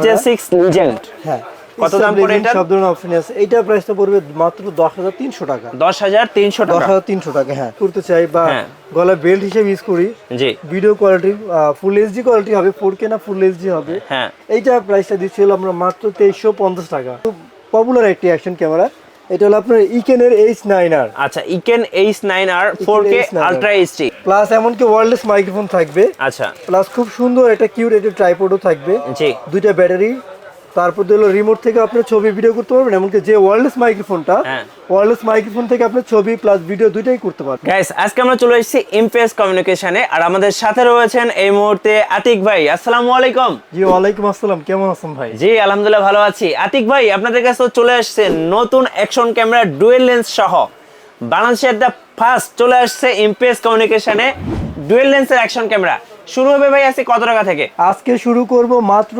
HJ6 legend. হ্যাঁ, কত দাম পড়ে এটা? সব ধরনের অপশন আছে। এটা প্রাইসটা পড়বে মাত্র 10300 টাকা। 10300 টাকা। 10300 টাকা, হ্যাঁ। করতে চাই বা গলা বেল্ট হিসেবে ইউজ করি। জি। Video quality full HD quality হবে, 4K না ফুল এইচডি হবে। হ্যাঁ, এইটা প্রাইসটা দিচ্ছিল আমরা মাত্র 2350 টাকা। খুব পপুলার একটি অ্যাকশন ক্যামেরা। এটা হলো আপনার ইকেনের H9R। আচ্ছা, EKEN H9R 4K ultra HD plus এমনকি ওয়্যারলেস মাইক্রোফোন থাকবে। আচ্ছা, প্লাস খুব সুন্দর একটা কিউট একটা ট্রাইপডও থাকবে। জি। দুইটা ব্যাটারি, তারপর হলো রিমোট থেকে আপনি ছবি ভিডিও করতে পারবেন। এমনকি যে ওয়্যারলেস মাইক্রোফোনটা, ওয়্যারলেস মাইক্রোফোন থেকে আপনি ছবি প্লাস ভিডিও দুইটাই করতে পারবেন। গাইস, আজকে আমরা চলে এসেছি ইমপেস কমিউনিকেশনে, আর আমাদের সাথে রয়েছেন এই মুহূর্তে আতিক ভাই। আসসালামু আলাইকুম। জি, ওয়ালাইকুম আসসালাম। কেমন আছেন ভাই? জি, আলহামদুলিল্লাহ ভালো আছি। আতিক ভাই, আপনাদের কাছে চলে আসছে নতুন অ্যাকশন ক্যামেরা ডুয়েল লেন্স সহ বাংলাদেশের দ্য ফার্স্ট চলে আসছে ইমপেস কমিউনিকেশনে ডুয়েল লেন্সের অ্যাকশন ক্যামেরা। শুরু হবে ভাই আজকে কত টাকা থেকে? আজকে শুরু করব মাত্র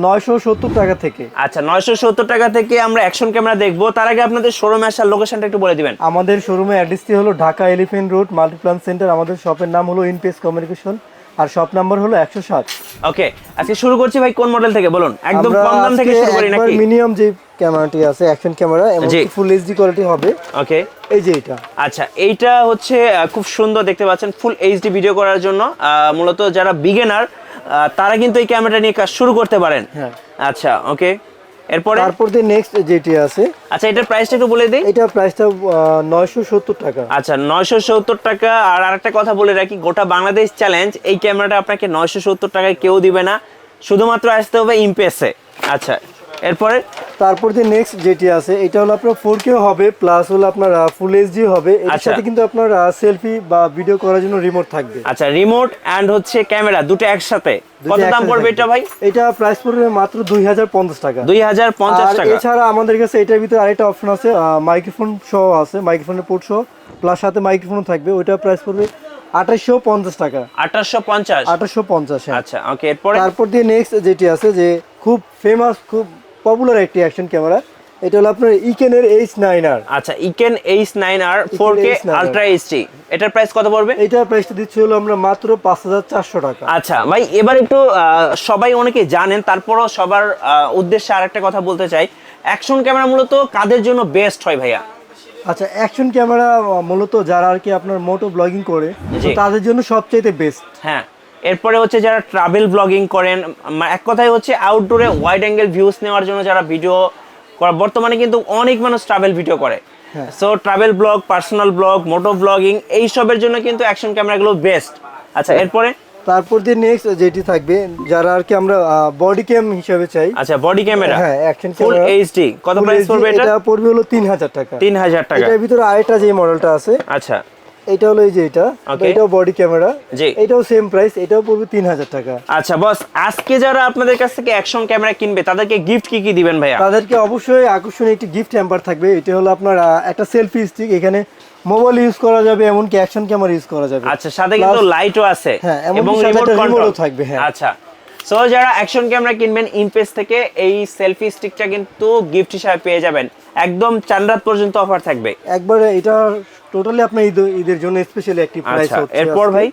970 টাকা থেকে। আচ্ছা, 970 টাকা থেকে আমরা অ্যাকশন ক্যামেরা দেখবো। তার আগে আপনাদের শোরুমে আসার লোকেশনটা একটু বলে দিবেন। আমাদের শোরুমের অ্যাড্রেসটি হলো Dhaka elephant road, Multiplan centre. আমাদের শপের নাম হলো ইনপেস কমিউনিকেশন, আর শপ নাম্বার হলো 107। ওকে, আজকে শুরু করছি ভাই কোন মডেল থেকে বলুন? একদম কম দাম থেকে শুরু করি নাকি? মিনিমাম যে ক্যামেরাটি আছে অ্যাকশন ক্যামেরা, এমনকি ফুল এইচডি কোয়ালিটি হবে। ওকে, এই যে এটা। আচ্ছা, এইটা হচ্ছে খুব সুন্দর দেখতে পাচ্ছেন, ফুল এইচডি ভিডিও করার জন্য। মূলত যারা বিগিনার তারা কিন্তু এই ক্যামেরাটা নিয়ে কাজ শুরু করতে পারেন। হ্যাঁ, আচ্ছা, ওকে। এরপরে তারপর যে নেক্সট যেটি আছে, আচ্ছা, এটার প্রাইসটা একটু বলে দিই। এটা প্রাইসটা 970 টাকা। আচ্ছা, 970 টাকা। আর আরেকটা কথা বলে রাখি, গোটা বাংলাদেশ চ্যালেঞ্জ, এই ক্যামেরাটা আপনাকে 970 টাকায় কেউ দিবে না, শুধুমাত্র আসতে হবে ইমপেসে। আচ্ছা, এরপরে তারপর যে নেক্সট যেটি আছে, এটা হলো আপনার 4K হবে, প্লাস হলো আপনার ফুল এইচডি হবে। এর সাথে কিন্তু আপনার সেলফি বা ভিডিও করার জন্য রিমোট থাকবে। আচ্ছা, রিমোট এন্ড হচ্ছে ক্যামেরা দুটো একসাথে। কত দাম পড়বে এটা ভাই? এটা প্রাইস পড়বে মাত্র 2050 টাকা। 2050 টাকা। এছাড়া আমাদের কাছে এটার ভিতরে আরেকটা অপশন আছে, মাইক্রোফোন সহ আছে, মাইক্রোফোনের পোর্ট সহ, প্লাস সাথে মাইক্রোফোন থাকবে। ওইটা প্রাইস পড়বে 2850 টাকা। 2850। আচ্ছা, ওকে। তারপর দিয়ে নেক্সট যেটি আছে, যে খুব ফেমাস, খুব পপুলার একটি অ্যাকশন ক্যামেরা। এটা হলো আপনার ইকেনের H9R। আচ্ছা, EKEN H9R 4K ultra HD. এটার প্রাইস কত পড়বে? এটার প্রাইসটা দিচ্ছি হলো আমরা মাত্র 5400 টাকা। আচ্ছা ভাই, এবার একটু সবাই অনেকে জানেন, তারপরও সবার উদ্দেশ্যে আরেকটা কথা বলতে চাই, অ্যাকশন ক্যামেরা মূলত কাদের জন্য বেস্ট হয় ভাইয়া? আচ্ছা, অ্যাকশন ক্যামেরা মূলত যারা আর কি আপনার মোটো ব্লগিং করে, তাদের জন্য সবচেয়ে বেস্ট। হ্যাঁ, এরপরে হচ্ছে যারা ট্রাভেল ব্লগিং করেন, এক কথায় হচ্ছে আউটডোরে ওয়াইড অ্যাঙ্গেল ভিউজ নেওয়ার জন্য যারা ভিডিও করে। বর্তমানে কিন্তু অনেক মানুষ ট্রাভেল ভিডিও করে, so travel vlog, personal vlog, moto ব্লগিং, এই সবের জন্য কিন্তু অ্যাকশন ক্যামেরাগুলো বেস্ট। আচ্ছা, এরপরে তারপর দিয়ে নেক্সট যেটি থাকবে, যারা আর কি আমরা বডি ক্যাম হিসেবে চাই। আচ্ছা, বডি ক্যামেরা, হ্যাঁ, অ্যাকশন ফুল ক্যামেরা এইচডি। কত প্রাইস পড়বে এটা? এটা পড়বে হলো 3000 টাকা। 3000 টাকা। এটার ভিতরে আরেকটা যে মডেলটা আছে, আচ্ছা, এটা হলো এই যে এটা, এটাও বডি ক্যামেরা। জি, এটাও সেম প্রাইস, এটাও পড়বে 3000 টাকা। আচ্ছা বস, আজকে যারা আপনাদের কাছ থেকে অ্যাকশন ক্যামেরা কিনবে তাদেরকে গিফট কি কি দিবেন ভাইয়া? তাদেরকে অবশ্যই আকর্ষণীয় একটি গিফট হ্যাম্পার থাকবে। এটা হলো আপনার একটা সেলফি স্টিক, এখানে মোবাইল ইউজ করা যাবে, এমনকি অ্যাকশন ক্যামেরা ইউজ করা যাবে। আচ্ছা, সাথে কিন্তু লাইটও আছে এবং রিমোট কন্ট্রোল থাকবে। হ্যাঁ, আচ্ছা। সো যারা অ্যাকশন ক্যামেরা কিনবেন ইমপেস থেকে, এই সেলফি স্টিকটা কিন্তু গিফট হিসেবে পেয়ে যাবেন। একদম চাঁদরাত পর্যন্ত অফার থাকবে একবারে। এটা টোটালি আপনার ঈদের জন্য স্পেশালি একটি প্রাইস হচ্ছে। এরপর ভাই,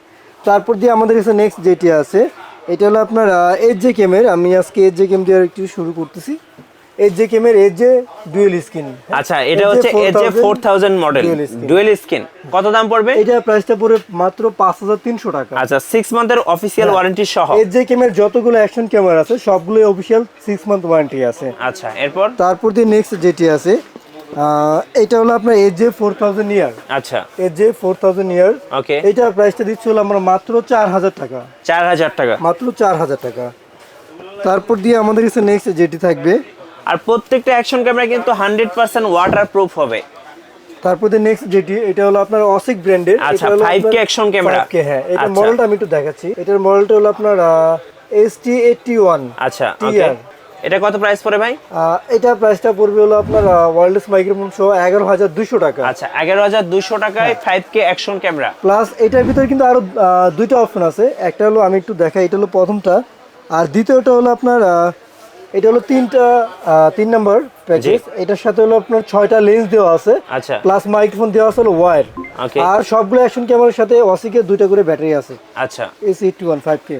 তারপর দিয়ে আমাদের কাছে নেক্সট যেটি আছে, এটা হলো আপনার HJ ক্যামের। আমি আজকে HJ ক্যাম দিয়ে একটু শুরু করতেছি। HJ ক্যামের HJ dual screen. আচ্ছা, এটা হচ্ছে HJ 4000 মডেল ডুয়েল স্ক্রিন। কত দাম পড়বে? এটা প্রাইসটা পড়বে মাত্র 5300 টাকা। আচ্ছা, 6 মান্থের অফিশিয়াল ওয়ারেন্টি সহ। HJ ক্যামের যতগুলো অ্যাকশন ক্যামেরা আছে সবগুলো অফিশিয়াল 6 মান্থ ওয়ারেন্টি আছে। আচ্ছা, এরপর তারপর দিয়ে নেক্সট যেটি আছে, এটা হলো আপনার HJ 4000 ইয়ার। আচ্ছা, HJ 4000 ইয়ার। ওকে, এটা প্রাইসটা দিচ্ছি হলো আমরা মাত্র 4000 টাকা। 4000 টাকা, মাত্র 4000 টাকা। তারপর দিয়ে আমাদের কাছে নেক্সট যেটি থাকবে, আর প্রত্যেকটা অ্যাকশন ক্যামেরা কিন্তু 100% ওয়াটারপ্রুফ হবে। তারপর দিয়ে নেক্সট যেটি, এটা হলো আপনার অসিক ব্র্যান্ডের। আচ্ছা, 5K অ্যাকশন ক্যামেরা। 5K, হ্যাঁ। এটা মডেলটা আমি একটু দেখাচ্ছি। এটার মডেলটা হলো আপনার ST81। আচ্ছা, ওকে। এটা কত প্রাইস পড়ে ভাই? এটা প্রাইসটা পড়বে হলো আপনার ওয়্যারলেস মাইক্রোফোন সহ 11200 টাকা। আচ্ছা, 11200 টাকায় 5K অ্যাকশন ক্যামেরা। প্লাস এটার ভিতরে কিন্তু আরো দুইটা অপশন আছে। একটা হলো আমি একটু দেখাই, এটা হলো প্রথমটা, আর দ্বিতীয়টা হলো আপনার এটা হলো 3 নাম্বার প্যাকেজ। এটার সাথে হলো আপনার 6টা লেন্স দেওয়া আছে। আচ্ছা, প্লাস মাইক্রোফোন দেওয়া আছে হলো ওয়্যার। আর সবগুলো অ্যাকশন ক্যামেরার সাথে অসিকের 2টা করে ব্যাটারি আছে। আচ্ছা, S81 5K।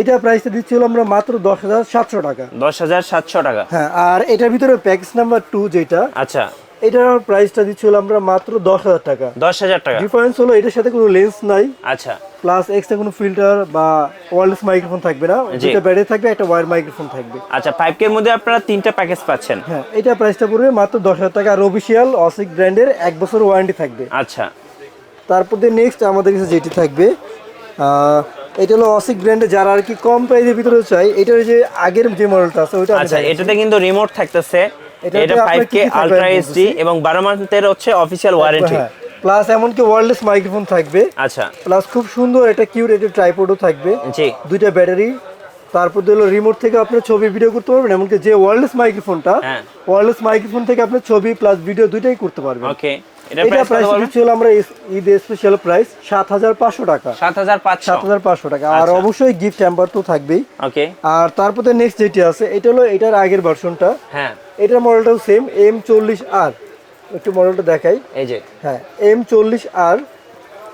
এটা প্রাইসটা দিচ্ছি হলো আমরা মাত্র 10,700 টাকা। 10,700 টাকা। হ্যাঁ, আর এটার ভিতরে প্যাকেজ নাম্বার 2 যেটা, আচ্ছা, এটার প্রাইসটা দিচ্ছি হলো আমরা মাত্র 10,000 টাকা। 10,000 টাকা। ডিফারেন্স হলো এটার সাথে কোনো লেন্স নাই, আচ্ছা, প্লাস এক্সট্রা কোনো ফিল্টার বা ওয়্যারলেস মাইক্রোফোন থাকবে না, যেটা ব্যাটারি থাকবে, একটা ওয়্যার মাইক্রোফোন থাকবে। আচ্ছা, 5K এর মধ্যে আপনারা 3টা প্যাকেজ পাচ্ছেন। হ্যাঁ, এটা প্রাইসটা পড়বে মাত্র 10,000 টাকা, আর অফিশিয়াল অসিক ব্র্যান্ডের 1 বছর ওয়ারেন্টি থাকবে। আচ্ছা, তারপর দিয়ে নেক্সট আমাদের কাছে যেটি থাকবে, এটা হলো অসিক ব্র্যান্ডে, যারা আর কি কম প্রাইসের ভিতরে চাই, এটার যে আগের যে মডেলটা আছে ওইটা। আচ্ছা, এটাতে কিন্তু রিমোট থাকতেছে, এটা 5K আলট্রা এইচডি এবং 12 মান্থের হচ্ছে অফিশিয়াল ওয়ারেন্টি, প্লাস এমনকি ওয়্যারলেস মাইক্রোফোন থাকবে। আচ্ছা, প্লাস খুব সুন্দর একটা কিউট একটা ট্রাইপডও থাকবে, জি, 2টা ব্যাটারি। তারপর হলো রিমোট থেকে আপনি ছবি ভিডিও করতে পারবেন, এমনকি যে ওয়্যারলেস মাইক্রোফোনটা, ওয়্যারলেস মাইক্রোফোন থেকে আপনি ছবি প্লাস ভিডিও দুইটাই করতে পারবেন। ওকে, এটা প্রাইস ছিল আমরা ঈদ স্পেশাল প্রাইস 7,500 টাকা। 7,500 টাকা। আর অবশ্যই গিফট হ্যাম্পার তো থাকবেই। ওকে, আর তারপরে নেক্সট যেটি আছে, এটা হলো এটার আগের ভার্সনটা। হ্যাঁ, এটার মডেলটাও সেম M40R। একটু মডেলটা দেখাই, এই যে, হ্যাঁ, M40R।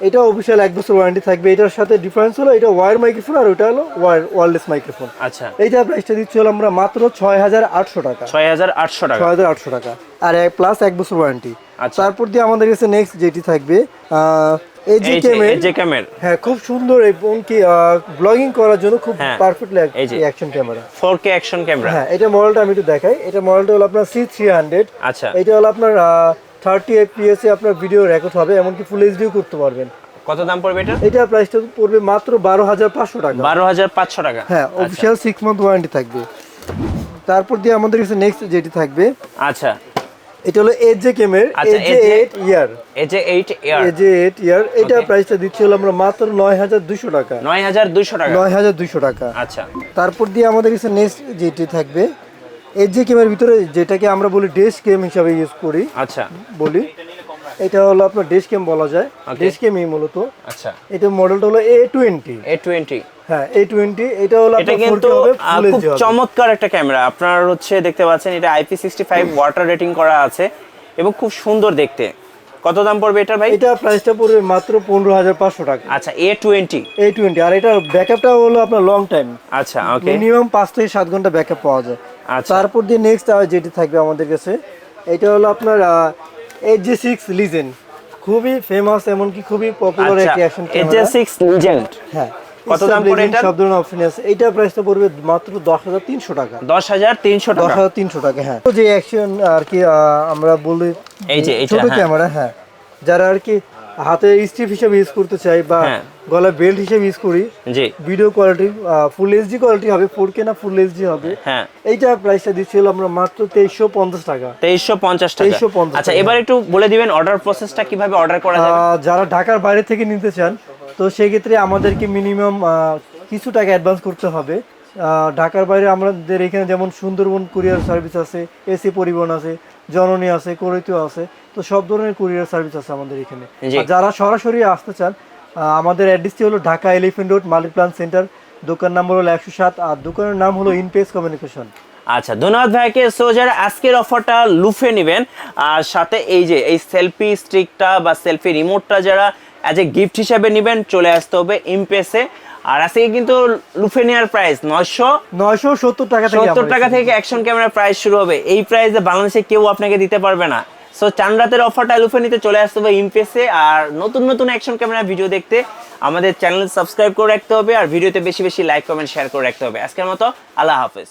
এটা অফিশিয়াল 1 বছর ওয়ারেন্টি থাকবে। এটার সাথে ডিফারেন্স হলো এটা ওয়্যার মাইক্রোফোন আর ওটা হলো ওয়্যারলেস মাইক্রোফোন। আচ্ছা, এইটার প্রাইসটা দিচ্ছি হলো আমরা মাত্র 6,800 টাকা। 6,800 টাকা। 6,800 টাকা, আর প্লাস 1 বছর ওয়ারেন্টি। আচ্ছা, তারপর দিয়ে আমাদের কাছে নেক্সট যেটি থাকবে, এজে ক্যামেরা। হ্যাঁ, খুব সুন্দর এবং কি ব্লগিং করার জন্য খুব perfectly action camera, 4K action camera. হ্যাঁ, এটা মডেলটা আমি একটু দেখাই। এটা মডেলটা হলো আপনার C300। আচ্ছা, এটা হলো আপনার 30 fps এ আপনার ভিডিও রেকর্ড হবে, এমনকি ফুল এইচডিও করতে পারবেন। কত দাম পড়বে এটা? এটা প্রাইসটা পড়বে মাত্র 12,500 টাকা। 12,500 টাকা। হ্যাঁ, অফিশিয়াল 6 মান্থ ওয়ারেন্টি থাকবে। তারপর দিয়ে আমাদের কাছে নেক্সট যেটি থাকবে, আচ্ছা, এটা হলো এজে ক্যামেরা, AJ8 ইয়ার। AJ8 ইয়ার। এটা প্রাইসটা দিচ্ছি হলো আমরা মাত্র 9,200 টাকা। 9,200 টাকা। 9,200 টাকা। আচ্ছা, তারপর দিয়ে আমাদের কাছে নেক্সট যেটি থাকবে, এজে ক্যামেরার ভিতরে যেটাকে আমরা বলি ডেশ ক্যাম হিসাবে ইউজ করি, আচ্ছা, বলি, এটা হলো আপনার ডেশ ক্যাম বলা যায়, ডেশ ক্যামই মূলত। আচ্ছা, এটা মডেলটা হলো A20। হ্যাঁ, A20। এটা হলো এটা কিন্তু খুব চমৎকার একটা ক্যামেরা। আপনারা হচ্ছে দেখতে পাচ্ছেন এটা IP65 ওয়াটার রেটিং করা আছে এবং খুব সুন্দর দেখতে। কত দাম পড়বে এটা ভাই? এটা প্রাইসটা পড়বে মাত্র 15,500 টাকা। আচ্ছা, A20। আর এটা ব্যাকআপটা হলো আপনার লং টাইম। আচ্ছা, ওকে, মিনিমাম 5 থেকে 7 ঘন্টা ব্যাকআপ পাওয়া যায়। আচ্ছা, তারপর দিয়ে নেক্সট যেটি থাকবে আমাদের কাছে, এটা হলো আপনার AJ6 লিজেন্ড। খুবই ফেমাস, এমনকি খুবই পপুলার একটা অ্যাকশন ক্যামেরা। AJ6 legend. হ্যাঁ, কত দাম পড়ে এটা? সব ধরনের অপশন আছে। এটা প্রাইসটা পড়বে মাত্র 10,300 টাকা। 10,300 টাকা। 10,300 টাকা। হ্যাঁ, তো যে অ্যাকশন আর কি আমরা বলি এই যে ছোট ক্যামেরা, হ্যাঁ, যারা আর কি হাতে স্ট্রিপ হিসেবে ইউজ করতে চাই বা গলা বেল্ট হিসেবে ইউজ করি, জি, video quality full HD quality হবে, 4K না ফুল এইচডি হবে। হ্যাঁ, এইটা প্রাইসটা দিচ্ছিল আমরা মাত্র 2350 টাকা। 2350 টাকা। আচ্ছা, এবার একটু বলে দিবেন অর্ডার প্রসেসটা কিভাবে অর্ডার করা যাবে? যারা ঢাকার বাইরে থেকে নিতে চান, তো সেই ক্ষেত্রে আমাদেরকে মিনিমাম কিছু টাকা অ্যাডভান্স করতে হবে। ঢাকার বাইরে আমাদের এখানে যেমন সুন্দরবন কুরিয়ার সার্ভিস আছে, এসি পরিবহন আছে, জননী আছে, কোরিতীয় আছে, তো সব ধরনের কুরিয়ার সার্ভিস আছে আমাদের এখানে। যারা সরাসরি আসতে চান, আমাদের অ্যাড্রেসটি হলো Dhaka elephant road, Multiplan centre, দোকান নম্বর হলো 107, আর দোকানের নাম হলো ইনপেস কমিউনিকেশন। আচ্ছা, ধন্যবাদ ভাইকে। সো যারা আজকের অফারটা লুফে নেবেন, আর সাথে এই যে এই সেলফি স্টিকটা বা সেলফি রিমোটটা যারা অ্যাজ এ গিফট হিসাবে নেবেন, চলে আসতে হবে ইমপেসে। আর আজকে কিন্তু লুফে নেওয়ার প্রাইস 970 টাকা থেকে অ্যাকশন ক্যামেরার প্রাইস শুরু হবে। এই প্রাইসে বাংলাদেশে কেউ আপনাকে দিতে পারবে না। সো চান্দ্রাতের অফারটা লুফে নিতে চলে আসতে হবে ইমপেসে। আর নতুন নতুন অ্যাকশন ক্যামেরা ভিডিও দেখতে আমাদের চ্যানেল সাবস্ক্রাইব করে রাখতে হবে, আর ভিডিওতে বেশি বেশি লাইক কমেন্ট শেয়ার করে রাখতে হবে। আজকের মতো আল্লাহ হাফেজ।